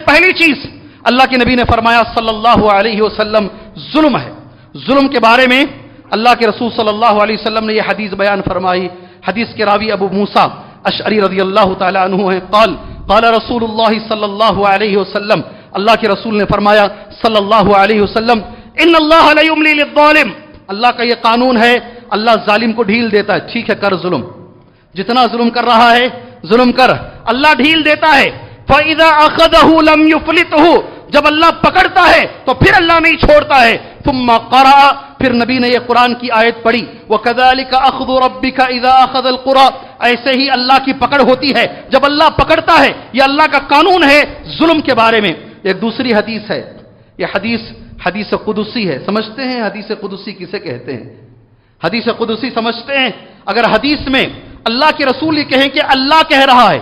پہلی چیز اللہ کے نبی نے فرمایا صلی اللہ علیہ وسلم ظلم ہے. ظلم کے بارے میں اللہ کے رسول صلی اللہ علیہ وسلم نے یہ حدیث بیان فرمائی. حدیث کے راوی ابو موسیٰ اشعری رضی اللہ تعالی عنہ ہیں. قال رسول اللہ صلی اللہ علیہ وسلم, اللہ کے رسول نے فرمایا صلی اللہ علیہ وسلم, ان اللہ لا یملی للظالم, اللہ کا یہ قانون ہے, اللہ ظالم کو ڈھیل دیتا ہے. ٹھیک ہے, کر ظلم, جتنا ظلم کر رہا ہے ظلم کر, اللہ ڈھیل دیتا ہے. فَإِذَا أَخَذَهُ لَمْ يُفْلِتْهُ, جب اللہ پکڑتا ہے تو پھر اللہ نہیں چھوڑتا ہے. ثم قرأ, پھر نبی نے یہ قرآن کی آیت پڑھی, وَكَذَلِكَ أَخْذُ رَبِّكَ إِذَا أَخَذَ الْقُرَىٰ, ایسے ہی اللہ کی پکڑ ہوتی ہے جب اللہ پکڑتا ہے. یہ اللہ کا قانون ہے ظلم کے بارے میں. ایک دوسری حدیث ہے, یہ حدیث قدسی ہے. سمجھتے ہیں حدیث قدسی کسے کہتے ہیں؟ حدیث قدسی سمجھتے ہیں؟ اگر حدیث میں اللہ کے رسول یہ کہیں کہ اللہ کہہ رہا ہے,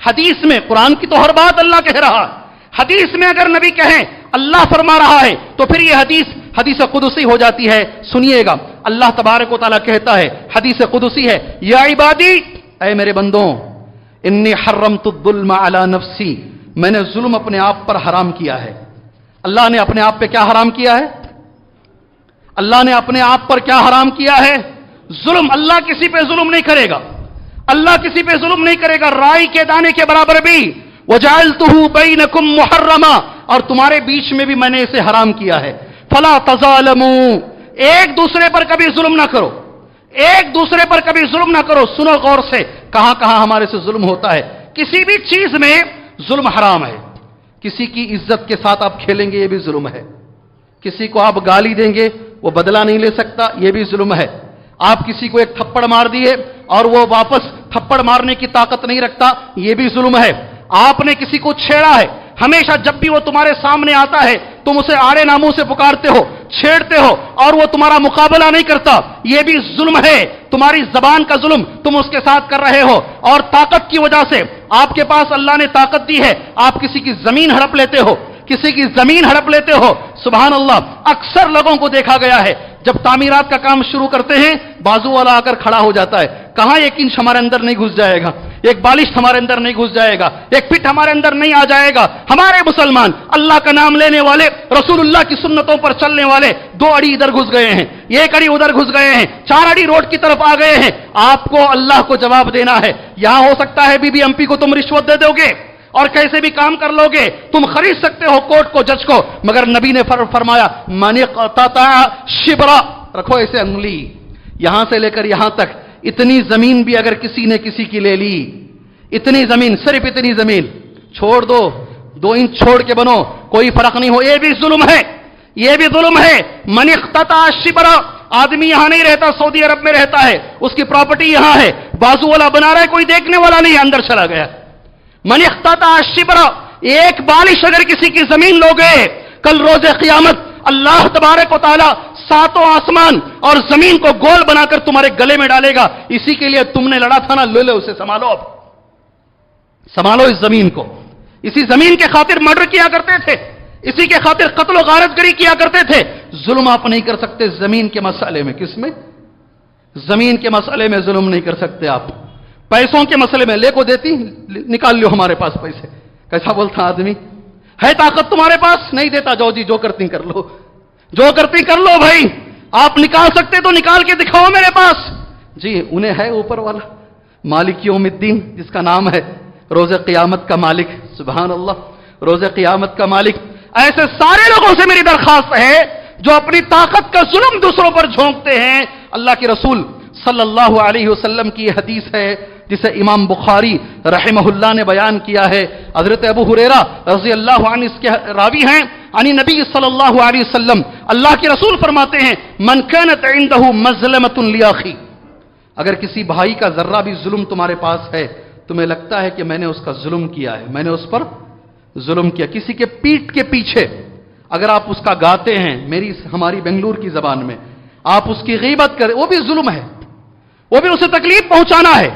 حدیث میں قرآن کی تو ہر بات اللہ کہہ رہا ہے, حدیث میں اگر نبی کہیں اللہ فرما رہا ہے تو پھر یہ حدیث قدسی ہو جاتی ہے. سنیے گا, اللہ تبارک و تعالیٰ کہتا ہے, حدیث قدسی ہے, یا عبادی, اے میرے بندوں, انی حرمت الظلم علی نفسی, میں نے ظلم اپنے آپ پر حرام کیا ہے. اللہ نے اپنے آپ پہ کیا حرام کیا ہے؟ اللہ نے اپنے آپ پر کیا حرام کیا ہے؟ ظلم. اللہ کسی پہ ظلم نہیں کرے گا, اللہ کسی پہ ظلم نہیں کرے گا, رائی کے دانے کے برابر بھی. وَجَعَلْتُهُ بَيْنَكُمْ مُحَرَّمًا, اور تمہارے بیچ میں بھی میں نے اسے حرام کیا ہے. فَلَا تَظَالَمُوا, ایک دوسرے پر کبھی ظلم نہ کرو, ایک دوسرے پر کبھی ظلم نہ کرو. سنو غور سے, کہاں کہاں ہمارے سے ظلم ہوتا ہے. کسی بھی چیز میں ظلم حرام ہے. کسی کی عزت کے ساتھ آپ کھیلیں گے, یہ بھی ظلم ہے. کسی کو آپ گالی دیں گے, وہ بدلہ نہیں لے سکتا, یہ بھی ظلم ہے. آپ کسی کو ایک تھپڑ مار دیے اور وہ واپس تھپڑ مارنے کی طاقت نہیں رکھتا, یہ بھی ظلم ہے. آپ نے کسی کو چھیڑا ہے, ہمیشہ جب بھی وہ تمہارے سامنے آتا ہے تم اسے آڑے ناموں سے پکارتے ہو, چھیڑتے ہو, اور وہ تمہارا مقابلہ نہیں کرتا, یہ بھی ظلم ہے. تمہاری زبان کا ظلم تم اس کے ساتھ کر رہے ہو, اور طاقت کی وجہ سے, آپ کے پاس اللہ نے طاقت دی ہے, آپ کسی کی زمین ہڑپ لیتے ہو, کسی کی زمین ہڑپ لیتے ہو. سبحان اللہ, اکثر لوگوں کو دیکھا گیا ہے جب تعمیرات کا کام شروع کرتے ہیں بازو والا آ کر کھڑا ہو جاتا ہے. کہاں ایک انچ ہمارے اندر نہیں گھس جائے گا, ایک بالش ہمارے اندر نہیں گھس جائے گا, ایک فٹ ہمارے اندر نہیں آ جائے گا. ہمارے مسلمان اللہ کا نام لینے والے, رسول اللہ کی سنتوں پر چلنے والے 2 اڑی ادھر گھس گئے ہیں, 1 اڑی ادھر گھس گئے ہیں, 4 اڑی روڈ کی طرف آ گئے ہیں. آپ کو اللہ کو جواب دینا ہے. یہاں ہو سکتا ہے بی بی ایم پی کو تم رشوت دے دو گے اور کیسے بھی کام کر لو گے, تم خرید سکتے ہو کورٹ کو, جج کو, مگر نبی نے فرمایا من قطع شبرا, رکھو ایسے انگلی یہاں سے لے کر یہاں تک, اتنی زمین بھی اگر کسی نے کسی کی لے لی, اتنی زمین, صرف اتنی زمین چھوڑ دو, 2 انچ چھوڑ کے بنو, کوئی فرق نہیں ہو, یہ بھی ظلم ہے, یہ بھی ظلم ہے. من قطع شبرا, آدمی یہاں نہیں رہتا, سعودی عرب میں رہتا ہے, اس کی پراپرٹی یہاں ہے, بازو والا بنا رہا ہے, کوئی دیکھنے والا نہیں, اندر چلا گیا. من قطع شبرا, ایک بالش اگر کسی کی زمین لو گے, کل روز قیامت اللہ تبارک و تعالی 7 آسمان اور زمین کو گول بنا کر تمہارے گلے میں ڈالے گا. اسی کے لیے تم نے لڑا تھا نا, لے لو اسے, سنبھالو, اب سنبھالو اس زمین کو. اسی زمین کے خاطر مرڈر کیا کرتے تھے, اسی کے خاطر قتل و غارت گری کیا کرتے تھے. ظلم آپ نہیں کر سکتے زمین کے مسئلے میں. کس میں؟ زمین کے مسئلے میں ظلم نہیں کر سکتے آپ. پیسوں کے مسئلے میں لے کو دیتی, نکال لو ہمارے پاس پیسے. کیسا بولتا آدمی, ہے طاقت تمہارے پاس, نہیں دیتا, جاؤ جی جو کرتی کر لو, جو کرتی کر لو بھائی, آپ نکال سکتے تو نکال کے دکھاؤ میرے پاس. جی انہیں ہے اوپر والا مالک یوم الدین, جس کا نام ہے روز قیامت کا مالک. سبحان اللہ, روز قیامت کا مالک. ایسے سارے لوگوں سے میری درخواست ہے جو اپنی طاقت کا ظلم دوسروں پر جھونکتے ہیں. اللہ کے رسول صلی اللہ علیہ وسلم کی حدیث ہے جسے امام بخاری رحمہ اللہ نے بیان کیا ہے. حضرت ابو ہریرہ رضی اللہ عنہ اس کے راوی ہیں, عن نبی صلی اللہ علیہ وسلم, اللہ کے رسول فرماتے ہیں من كانت عنده مظلمۃ لاخی, اگر کسی بھائی کا ذرہ بھی ظلم تمہارے پاس ہے, تمہیں لگتا ہے کہ میں نے اس کا ظلم کیا ہے, میں نے اس پر ظلم کیا, کسی کے پیٹ کے پیچھے اگر آپ اس کا گاتے ہیں, ہماری بنگلور کی زبان میں آپ اس کی غیبت کریں, وہ بھی ظلم ہے, وہ بھی اسے تکلیف پہنچانا ہے.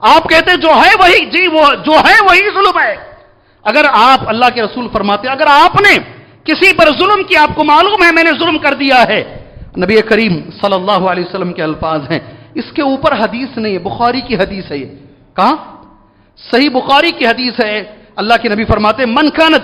آپ کہتے جو ہے وہی, جی وہ جو ہے وہی ظلم ہے. اگر آپ, اللہ کے رسول فرماتے اگر آپ نے کسی پر ظلم کیا, آپ کو معلوم ہے میں نے ظلم کر دیا ہے, نبی کریم صلی اللہ علیہ وسلم کے الفاظ ہیں, اس کے اوپر حدیث نہیں ہے, بخاری کی حدیث ہے. یہ کہاں؟ صحیح بخاری کی حدیث ہے. اللہ کے نبی فرماتے من کانت